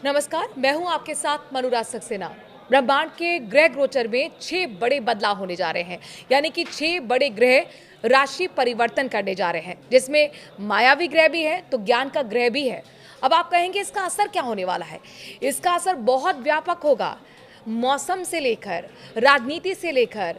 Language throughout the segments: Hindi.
नमस्कार, मैं हूं आपके साथ मनुराज सक्सेना। ब्रह्मांड के ग्रह गोचर में 6 बड़े बदलाव होने जा रहे हैं, यानी कि 6 बड़े ग्रह राशि परिवर्तन करने जा रहे हैं, जिसमें मायावी ग्रह भी है तो ज्ञान का ग्रह भी है। अब आप कहेंगे इसका असर क्या होने वाला है? इसका असर बहुत व्यापक होगा। मौसम से लेकर, राजनीति से लेकर,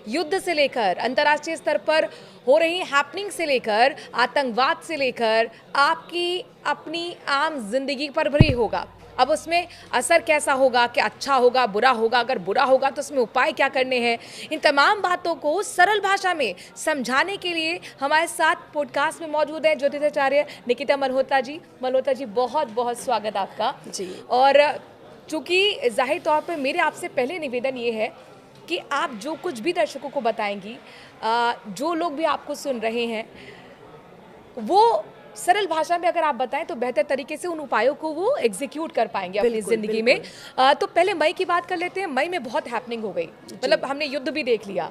युद्ध से लेकर, अंतर्राष्ट्रीय स्तर पर हो रही हैपनिंग से लेकर, आतंकवाद से लेकर, आपकी अपनी आम जिंदगी पर भी होगा। अब उसमें असर कैसा होगा, क्या अच्छा होगा, बुरा होगा, अगर बुरा होगा तो उसमें उपाय क्या करने हैं, इन तमाम बातों को सरल भाषा में समझाने के लिए हमारे साथ पॉडकास्ट में मौजूद हैं ज्योतिषाचार्य निकिता मल्होत्रा जी। मल्होत्रा जी, बहुत बहुत स्वागत आपका जी। और चूंकि जाहिर तौर पर मेरे आपसे पहले निवेदन ये है कि आप जो कुछ भी दर्शकों को बताएंगी, जो लोग भी आपको सुन रहे हैं, वो सरल भाषा में अगर आप बताएं तो बेहतर तरीके से उन उपायों को वो एग्जीक्यूट कर पाएंगे अपनी जिंदगी में। तो पहले मई की बात कर लेते हैं। मई में बहुत हैपनिंग हो गई, मतलब हमने युद्ध भी देख लिया।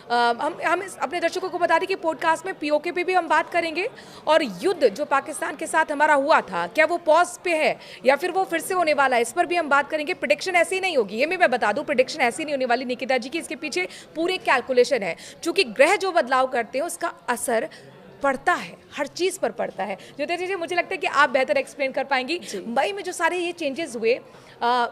हम अपने दर्शकों को बता दें कि पॉडकास्ट में पीओके पे भी हम बात करेंगे, और युद्ध जो पाकिस्तान के साथ हमारा हुआ था, क्या वो पॉज पे है या फिर वो फिर से होने वाला है, इस पर भी हम बात करेंगे। प्रेडिक्शन ऐसी नहीं होगी, ये मैं बता दूं, प्रेडिक्शन ऐसी नहीं होने वाली निकिता जी की, इसके पीछे पूरे कैलकुलेशन है। चूंकि ग्रह जो बदलाव करते हैं उसका असर पड़ता है, हर चीज़ पर पड़ता है। ज्योति जी, मुझे लगता है कि आप बेहतर एक्सप्लेन कर पाएंगी। मई में जो सारे ये चेंजेस हुए,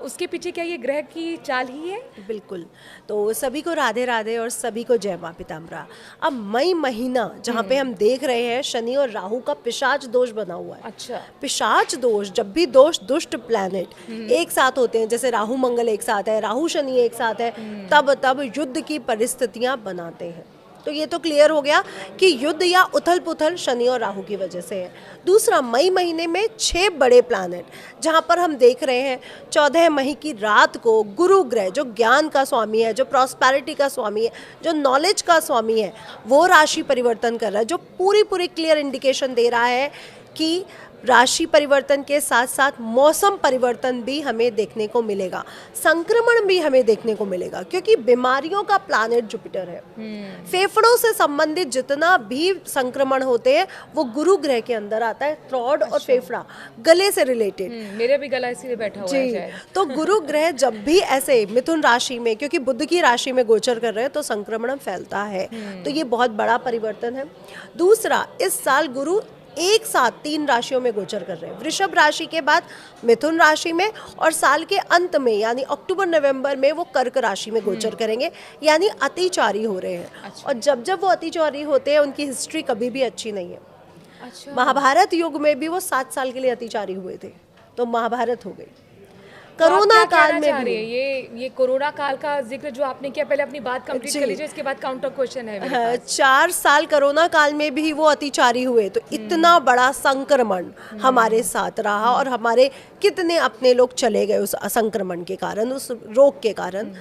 उसके पीछे क्या ये ग्रह की चाल ही है? बिल्कुल। तो सभी को राधे राधे और सभी को जय माँ पिताम्बरा। अब मई महीना जहाँ पे हम देख रहे हैं शनि और राहु का पिशाच दोष बना हुआ है। अच्छा। पिशाच दोष, जब भी दोष दुष्ट प्लैनेट एक साथ होते हैं, जैसे राहु मंगल एक साथ है, राहु शनि एक साथ है, तब युद्ध की परिस्थितियां बनाते हैं। तो ये तो क्लियर हो गया कि युद्ध या उथल पुथल शनि और राहु की वजह से है। दूसरा, मई महीने में 6 बड़े प्लैनेट जहाँ पर हम देख रहे हैं 14 मई की रात को गुरु ग्रह, जो ज्ञान का स्वामी है, जो प्रॉस्पेरिटी का स्वामी है, जो नॉलेज का स्वामी है, वो राशि परिवर्तन कर रहा है, जो पूरी क्लियर इंडिकेशन दे रहा है कि राशि परिवर्तन के साथ साथ मौसम परिवर्तन भी हमें देखने को मिलेगा, संक्रमण भी हमें देखने को मिलेगा, क्योंकि बीमारियों का प्लैनेट जुपिटर है। फेफड़ों से संबंधित जितना भी संक्रमण होते हैं वो गुरु ग्रह के अंदर आता है। थ्रोट और फेफड़ा, गले से रिलेटेड। मेरे भी गला इसीलिए बैठा हुआ है। तो गुरु ग्रह जब भी ऐसे मिथुन राशि में, क्योंकि बुध की राशि में गोचर कर रहे हैं, तो संक्रमण फैलता है। तो ये बहुत बड़ा परिवर्तन है। दूसरा, इस साल गुरु एक साथ 3 राशियों में गोचर कर रहे हैं। वृषभ राशि के बाद मिथुन राशि में, और साल के अंत में यानी अक्टूबर नवंबर में वो कर्क राशि में गोचर करेंगे, यानी अतिचारी हो रहे हैं। अच्छा। और जब वो अतिचारी होते हैं उनकी हिस्ट्री कभी भी अच्छी नहीं है। अच्छा। महाभारत युग में भी वो 7 साल के लिए अतिचारी हुए थे, तो महाभारत हो गई। कोरोना काल में भी ये कोरोना काल का जिक्र जो आपने किया, पहले अपनी बात कंप्लीट कर लीजिए, इसके बाद काउंटर क्वेश्चन है मेरे पास। 4 साल कोरोना काल में भी वो अतिचारी हुए, तो इतना बड़ा संक्रमण हमारे साथ रहा, और हमारे कितने अपने लोग चले गए उस संक्रमण के कारण, उस रोग के कारण।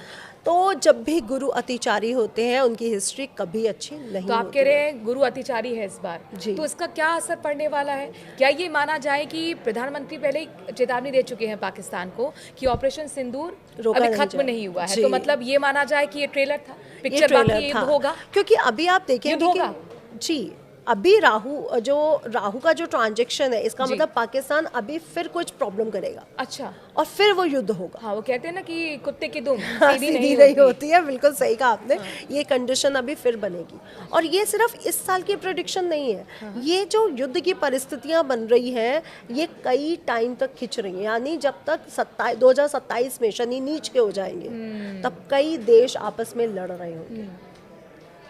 तो जब भी गुरु अतिचारी होते हैं उनकी हिस्ट्री कभी अच्छी नहीं। तो आप कह रहे हैं गुरु अतिचारी है इस बार जी, तो इसका क्या असर पड़ने वाला है? क्या ये माना जाए कि प्रधानमंत्री पहले ही चेतावनी दे चुके हैं पाकिस्तान को कि ऑपरेशन सिंदूर अभी खत्म नहीं हुआ है, तो मतलब ये माना जाए कि ये ट्रेलर था, पिक्चर बाकी युद्ध होगा? क्योंकि अभी आप देखेंगे कि जी, अभी राहु का जो ट्रांजैक्शन है, इसका मतलब पाकिस्तान अभी फिर कुछ प्रॉब्लम करेगा। अच्छा। और फिर वो युद्ध होगा। हाँ, वो कहते हैं ना कि कुत्ते की दुम सीधी नहीं होती है। बिल्कुल सही कहा आपने। ये कंडीशन अभी फिर बनेगी, और ये सिर्फ इस साल की प्रेडिक्शन नहीं है। ये जो युद्ध की परिस्थितियां बन रही हैं, ये कई टाइम तक खिंच रही हैं, यानी जब तक 2027 में शनि नीच के हो जाएंगे, तब कई देश आपस में लड़ रहे होंगे।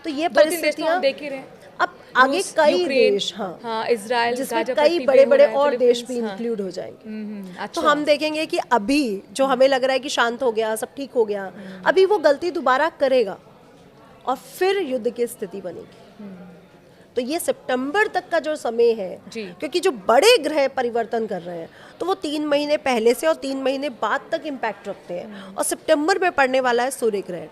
तो ये परिस्थितियां देख ही रहे हैं। अब आगे कई देश, हाँ, इजराइल, जिसमें कई बड़े बड़े और देश भी इंक्लूड हो जाएंगे। अच्छा। तो हम देखेंगे कि अभी जो हमें लग रहा है कि शांत हो गया, सब ठीक हो गया, अभी वो गलती दोबारा करेगा और फिर युद्ध की स्थिति बनेगी। तो ये सितंबर तक का जो समय है, क्योंकि जो बड़े ग्रह परिवर्तन कर रहे हैं, तो वो 3 महीने पहले से और 3 महीने बाद तक इम्पैक्ट रखते हैं, और सितंबर में पड़ने वाला है सूर्य ग्रहण,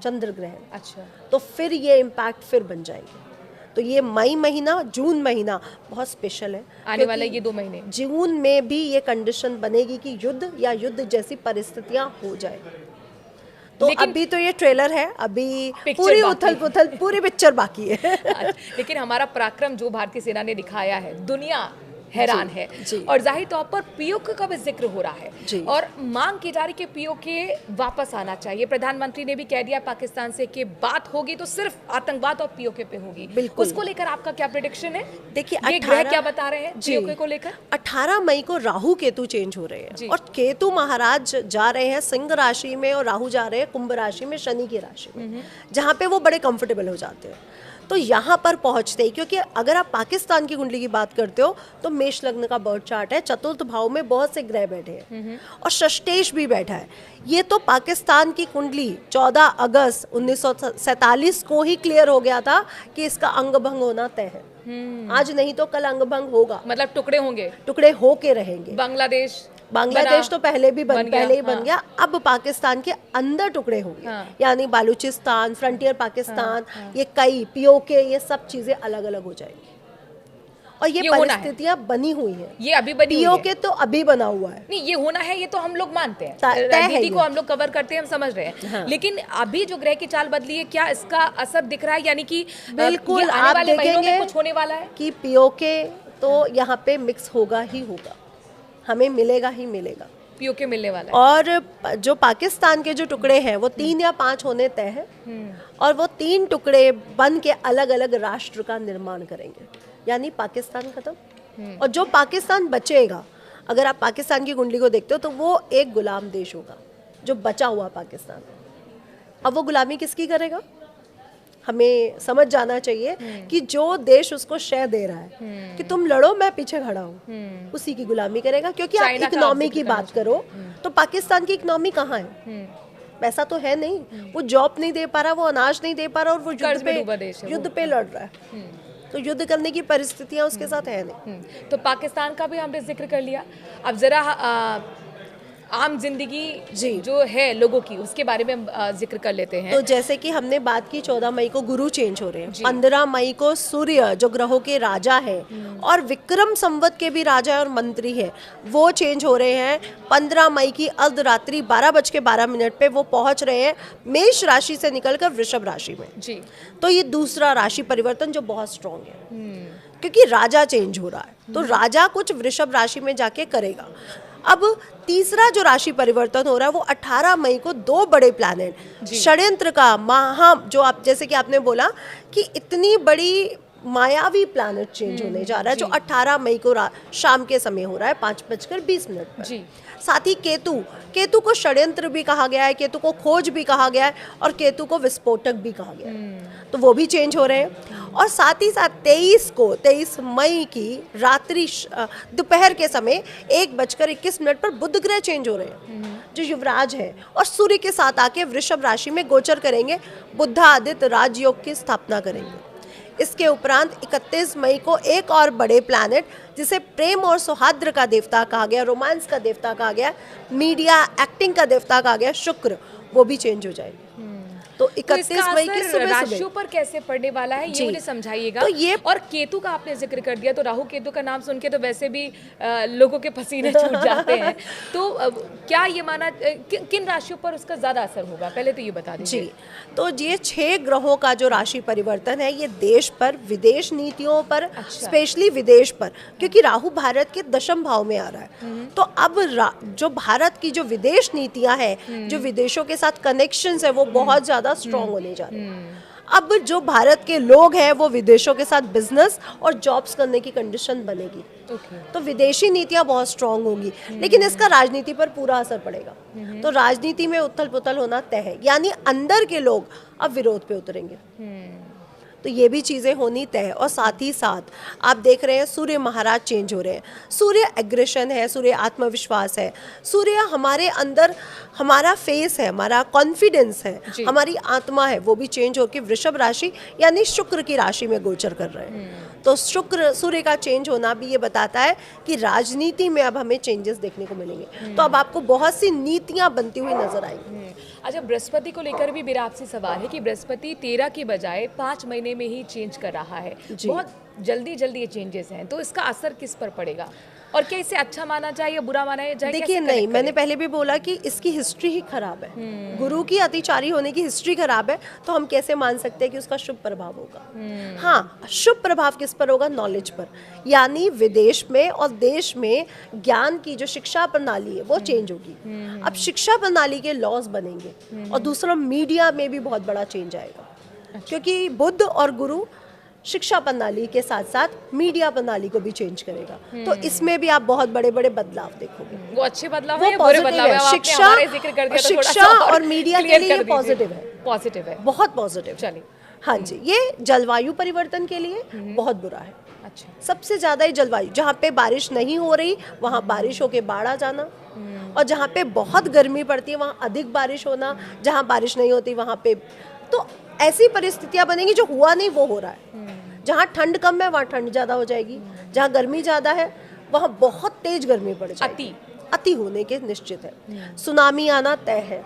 चंद्र ग्रहण। अच्छा। तो फिर ये इम्पैक्ट फिर बन जाएंगे। तो ये मई महीना, जून महीना बहुत स्पेशल है, आने वाला ये 2 महीने। जून में भी ये कंडीशन बनेगी कि युद्ध या युद्ध जैसी परिस्थितियां हो जाए। तो अभी तो ये ट्रेलर है, अभी पूरी उथल पुथल, पूरी पिक्चर बाकी है। लेकिन हमारा पराक्रम जो भारतीय सेना ने दिखाया है, दुनिया हैरान है। जी। और जाहिर तौर पर पीओके का भी जिक्र हो रहा जी। है और मांग की जा रही कि पीओके वापस आना चाहिए। प्रधानमंत्री ने भी कह दिया पाकिस्तान से कि बात होगी तो सिर्फ आतंकवाद और पीओके पे होगी। बिल्कुल। उसको लेकर आपका क्या प्रेडिक्शन है? देखिए, ये ग्रह क्या बता रहे हैं जी। पीओके को लेकर? 18 मई को राहु केतु चेंज हो रहे जी। हैं और केतु महाराज जा रहे हैं सिंह राशि में और राहु जा रहे हैं कुंभ राशि में, शनि की राशि में, जहाँ पे वो बड़े कंफर्टेबल हो जाते हैं। तो यहाँ पर पहुँचते ही, क्योंकि अगर आप पाकिस्तान की कुंडली की बात करते हो तो मेष लग्न का बर्थ चार्ट है, चतुर्थ भाव में बहुत से ग्रह बैठे हैं और षष्टेश भी बैठा है। ये तो पाकिस्तान की कुंडली 14 अगस्त 1947 को ही क्लियर हो गया था कि इसका अंग भंग होना तय है। आज नहीं तो कल अंग भंग होगा, मतलब टुकड़े होंगे, टुकड़े होके रहेंगे। बांग्लादेश तो पहले ही बन गया। अब पाकिस्तान के अंदर टुकड़े होंगे। हाँ। यानी बालूचिस्तान, फ्रंटियर पाकिस्तान, ये कई पीओके, ये सब चीजें अलग अलग हो जाएंगी और ये परिस्थितियां बनी हुई है। ये अभी बनी हुई है। पीओके तो अभी बना हुआ है। नहीं, ये होना है, ये तो हम लोग मानते हैं, तय है राजनीति ये। को हम लोग कवर करते हैं, हम समझ रहे हैं। हाँ। लेकिन अभी जो ग्रह की चाल बदली है, क्या इसका असर दिख रहा है? यानी कि बिल्कुल, ये आने आप वाले महीनों में देखेंगे कुछ होने वाला है कि पीओके तो यहाँ पे मिक्स होगा ही होगा, हमें मिलेगा ही मिलेगा। पीओके मिलने वाला है। और जो पाकिस्तान के जो टुकड़े हैं वो 3 या 5 होने तय है और वो 3 टुकड़े बन के अलग अलग राष्ट्र का निर्माण करेंगे, यानी पाकिस्तान खत्म। और जो पाकिस्तान बचेगा, अगर आप पाकिस्तान की कुंडली को देखते हो तो वो एक गुलाम देश होगा, जो बचा हुआ पाकिस्तान। अब वो गुलामी किसकी करेगा? हमें समझ जाना चाहिए कि जो देश उसको शेयर दे रहा है कि तुम लड़ो, मैं पीछे खड़ा हूँ, उसी की गुलामी करेगा। क्योंकि आप चाइना का इकोनॉमी जिक्र की करना बात करो तो पाकिस्तान की इकोनॉमी कहाँ है? पैसा तो है नहीं, वो जॉब नहीं दे पा रहा, वो अनाज नहीं दे पा रहा और वो कर्ज में डूबा देश है वो। युद्ध पे लड़ रहा है। तो युद्ध करने की परिस्थितियां उसके साथ है नहीं। तो पाकिस्तान का भी हमने जिक्र कर लिया। अब जरा आम जिंदगी जी। जो है लोगों की, उसके बारे में हम जिक्र कर लेते हैं। तो जैसे कि हमने बात की 14 मई को गुरु चेंज हो रहे हैं, जी। 15 मई को सूर्य जो ग्रहों के राजा है और विक्रम संवत के भी राजा और मंत्री है, वो चेंज हो रहे हैं। 15 मई की अर्धरात्रि 12:12 पे वो पहुंच रहे हैं मेष राशि से निकलकर वृषभ राशि में। जी। तो ये दूसरा राशि परिवर्तन जो बहुत स्ट्रांग है, क्योंकि राजा चेंज हो रहा है। तो राजा कुछ वृषभ राशि में जाके करेगा। अब तीसरा जो राशि परिवर्तन हो रहा है वो 18 मई को 2 बड़े प्लैनेट षड्यंत्र का महा, जो आप जैसे कि आपने बोला कि इतनी बड़ी मायावी प्लैनेट चेंज होने जा रहा है, जो 18 मई को शाम के समय हो रहा है 5:20 पर। जी। साथ ही केतु को षड्यंत्र भी कहा गया है, केतु को खोज भी कहा गया है और केतु को विस्फोटक भी कहा गया है। तो वो भी चेंज हो रहे हैं। और साथ ही साथ 23 मई की रात्रि दोपहर के समय 1:21 पर बुध ग्रह चेंज हो रहे हैं, जो युवराज है और सूर्य के साथ आके वृषभ राशि में गोचर करेंगे, बुद्धादित्य राजयोग की स्थापना करेंगे। इसके उपरांत 31 मई को एक और बड़े प्लैनेट, जिसे प्रेम और सौहार्द का देवता कहा गया, रोमांस का देवता कहा गया, मीडिया एक्टिंग का देवता कहा गया, शुक्र, वो भी चेंज हो जाएंगे। तो 31 मई की सुबह राशियों पर कैसे पड़ने वाला है, ये मुझे समझाइएगा। तो ये और केतु का आपने जिक्र कर दिया, तो राहु केतु का नाम सुन के तो वैसे भी लोगों के पसीने छूट जाते हैं। तो क्या ये माना किन राशियों पर उसका ज्यादा असर होगा, पहले तो ये बता दीजिए। जी, तो ये 6 ग्रहों का जो राशि परिवर्तन है, ये देश पर, विदेश नीतियों पर, स्पेशली विदेश पर, क्योंकि राहु भारत के 10वें भाव में आ रहा है। तो अब जो भारत की जो विदेश नीतियां हैं, जो विदेशों के साथ कनेक्शंस है, वो बहुत ज्यादा स्ट्रॉन्ग होने जा रहे हैं। अब जो भारत के लोग हैं वो विदेशों के साथ बिजनेस और जॉब्स करने की कंडीशन बनेगी। तो विदेशी नीतियां बहुत स्ट्रांग होंगी, लेकिन इसका राजनीति पर पूरा असर पड़ेगा। तो राजनीति में उथल पुथल होना तय है, यानी अंदर के लोग अब विरोध पे उतरेंगे। तो ये भी चीज़ें होनी तय है। और साथ ही साथ आप देख रहे हैं सूर्य महाराज चेंज हो रहे हैं। सूर्य एग्रेशन है, सूर्य आत्मविश्वास है, सूर्य हमारे अंदर हमारा फेस है, हमारा कॉन्फिडेंस है, हमारी आत्मा है, वो भी चेंज होकर वृषभ राशि यानी शुक्र की राशि में गोचर कर रहे हैं। तो शुक्र सूर्य का चेंज होना भी ये बताता है कि राजनीति में अब हमें चेंजेस देखने को मिलेंगे। तो अब आपको बहुत सी नीतियां बनती हुई नजर आएंगी। अच्छा, बृहस्पति को लेकर भी मेरा आपसे सवाल है कि बृहस्पति 13 की बजाय 5 महीने में ही चेंज कर रहा है। बहुत जल्दी ये चेंजेस हैं, तो इसका असर किस पर पड़ेगा? और क्या इसे अच्छा माना जाए या बुरा माना जाए? देखिए नहीं, मैंने पहले भी बोला कि इसकी हिस्ट्री ही खराब है। गुरु की अतिचारी होने की हिस्ट्री खराब है, तो हम कैसे मान सकते हैं कि उसका शुभ प्रभाव होगा? हाँ, शुभ प्रभाव किस पर होगा? नॉलेज पर, यानी विदेश में और देश में ज्ञान की जो शिक्षा प्रणाली है वो चेंज होगी। अब शिक्षा प्रणाली के लॉज बनेंगे, और दूसरा मीडिया में भी बहुत बड़ा चेंज आएगा, क्योंकि बुद्ध और गुरु शिक्षा प्रणाली के साथ साथ मीडिया प्रणाली को भी चेंज करेगा। तो इसमें भी आप बहुत बड़े बड़े बदलाव देखोगे। वो अच्छे बदलाव वो है या बुरे पॉजिटिव बदलाव है? है। शिक्षा और मीडिया के लिए ये पॉजिटिव है, पॉजिटिव है, बहुत पॉजिटिव। चलिए, हाँ जी, ये जलवायु परिवर्तन के लिए बहुत बुरा है। अच्छा, सबसे ज्यादा ये जलवायु, जहाँ पे बारिश नहीं हो रही वहाँ बारिश होके बाढ़ आ जाना, और जहाँ पे बहुत गर्मी पड़ती है वहाँ अधिक बारिश होना, जहाँ बारिश नहीं होती वहाँ पे, तो ऐसी परिस्थितियां बनेंगी। जो हुआ नहीं वो हो रहा है। जहाँ ठंड कम है वहाँ ठंड ज्यादा हो जाएगी, जहाँ गर्मी ज्यादा है वहाँ बहुत तेज गर्मी पड़ जाएगी। अति होने के निश्चित है। सुनामी आना तय है।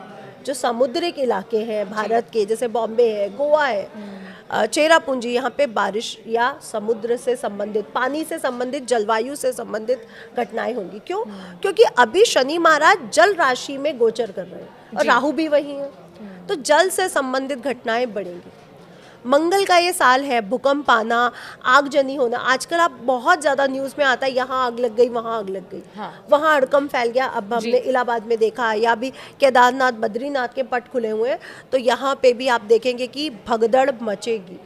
जो समुद्रिक इलाके हैं भारत के, जैसे बॉम्बे है, गोवा है, चेरापूंजी, यहाँ पे बारिश या समुद्र से संबंधित, पानी से संबंधित, जलवायु से संबंधित घटनाएं होंगी। क्यों? क्योंकि अभी शनि महाराज जल राशि में गोचर कर रहे हैं, और राहु भी वही है, तो जल से संबंधित घटनाएं बढ़ेंगी। मंगल का ये साल है, भूकंप आना, आगजनी होना। आजकल आप बहुत ज़्यादा न्यूज़ में आता है, यहाँ आग लग गई, वहाँ आग लग गई, वहाँ हड़कंप फैल गया। अब हमने इलाहाबाद में देखा, या भी केदारनाथ बद्रीनाथ के पट खुले हुए हैं, तो यहाँ पे भी आप देखेंगे कि भगदड़ मचेगी,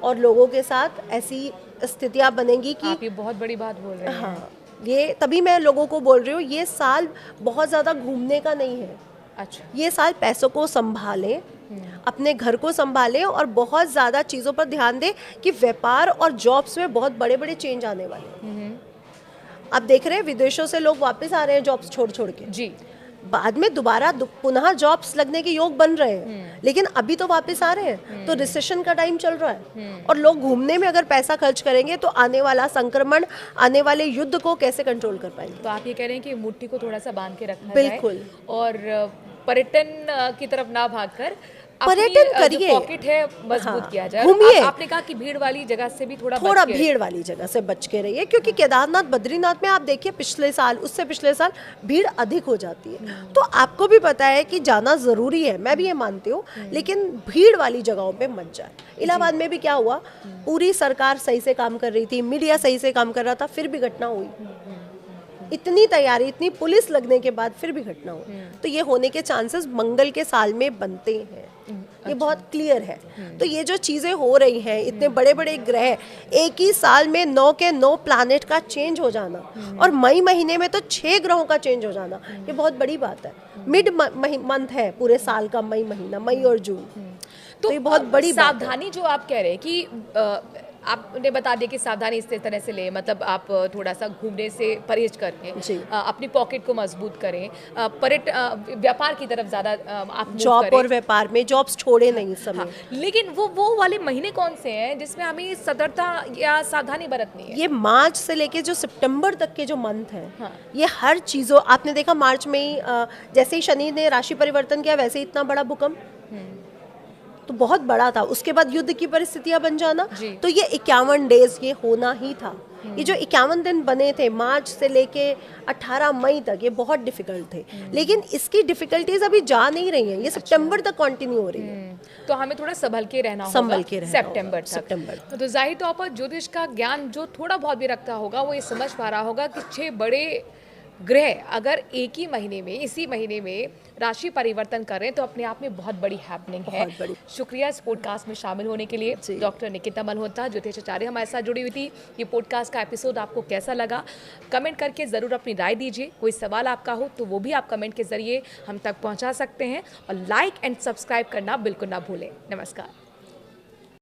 और लोगों के साथ ऐसी स्थितियाँ बनेंगी कि आप ये बहुत बड़ी बात बोल रहे हैं। हाँ, ये तभी मैं लोगों को बोल रही हूँ, ये साल बहुत ज़्यादा घूमने का नहीं है। अच्छा, ये साल पैसों को संभालें, अपने घर को संभालें, और बहुत ज़्यादा चीज़ों पर ध्यान दें कि व्यापार और जॉब्स में बहुत बड़े बड़े चेंज आने वाले हैं। आप देख रहे हैं विदेशों से लोग वापस आ रहे हैं जॉब्स छोड़ छोड़ के जी, बाद में दोबारा पुनः जॉब्स लगने के योग बन रहे हैं, लेकिन अभी तो वापस आ रहे हैं। तो रिसेशन का टाइम चल रहा है, और लोग घूमने में अगर पैसा खर्च करेंगे तो आने वाला संक्रमण, आने वाले युद्ध को कैसे कंट्रोल कर पाएंगे? तो आप ये कह रहे हैं कि मुट्ठी को थोड़ा सा बांध के रखना बिल्कुल। जाए, और पर्यटन की तरफ ना भागकर पर्यटन करिए, पॉकेट है मजबूत किया जाए। घूमिए। आपने कहा कि भीड़ वाली जगह से भी थोड़ा भीड़ वाली जगह से बच के रहिए, क्योंकि केदारनाथ बद्रीनाथ में आप देखिए पिछले साल, उससे पिछले साल भीड़ अधिक हो जाती है। तो आपको भी पता है कि जाना जरूरी है, मैं भी ये मानती हूँ, लेकिन भीड़ वाली जगहों पे मत जाए। इलाहाबाद में भी क्या हुआ, पूरी सरकार सही से काम कर रही थी, मीडिया सही से काम कर रहा था, फिर भी घटना हुई। इतनी तैयारी, इतनी पुलिस लगने के बाद फिर भी घटना हुई। तो ये होने के चांसेस मंगल के साल में बनते हैं, ये बहुत क्लियर है। तो ये जो चीज़ें हो रही हैं, इतने बड़े बड़े ग्रह, एक ही साल में 9 के 9 प्लैनेट का चेंज हो जाना, और मई महीने में तो 6 ग्रहों का चेंज हो जाना, ये बहुत बड़ी बात है। मिड मंथ है पूरे साल का, मई महीना, मई और जून, तो ये बहुत बड़ी सावधानी जो आप कह रहे हैं कि आपने बता दिया कि सावधानी इस तरह से ले, मतलब आप थोड़ा सा घूमने से परहेज करके अपनी पॉकेट को मजबूत करें, व्यापार की तरफ ज़्यादा आप जॉब और व्यापार में जॉब्स छोड़े नहीं इस समय। लेकिन वो वाले महीने कौन से हैं जिसमें हमें सतर्कता या सावधानी बरतनी है? ये मार्च से लेके जो सितंबर तक के जो मंथ हैं, ये हर चीज़ों, आपने देखा मार्च में ही जैसे ही शनि ने राशि परिवर्तन किया, वैसे ही इतना बड़ा भूकंप तो बहुत बड़ा था। उसके बाद युद्ध की परिस्थितियां बन जाना, तो ये 51 डेज ये होना ही था। ये जो 51 दिन बने थे मार्च से लेके 18 मई तक, ये बहुत डिफिकल्ट थे, लेकिन इसकी डिफिकल्टीज अभी जा नहीं रही हैं, ये सितंबर तक कंटिन्यू हो रही है। तो हमें थोड़ा संभल के रहना होगा सितंबर तक। तो जाहिर तौर पर ज्योतिष का ज्ञान जो थोड़ा बहुत भी रखता होगा वो ये समझ पा रहा होगा कि 6 बड़े ग्रह अगर एक ही महीने में, इसी महीने में राशि परिवर्तन करें तो अपने आप में बहुत बड़ी हैपनिंग है। शुक्रिया इस पॉडकास्ट में शामिल होने के लिए डॉक्टर निकिता मल्होत्रा, ज्योतिषाचार्य, हमारे साथ जुड़ी हुई थी। ये पॉडकास्ट का एपिसोड आपको कैसा लगा कमेंट करके ज़रूर अपनी राय दीजिए। कोई सवाल आपका हो तो वो भी आप कमेंट के ज़रिए हम तक पहुँचा सकते हैं, और लाइक एंड सब्सक्राइब करना बिल्कुल ना भूलें। नमस्कार।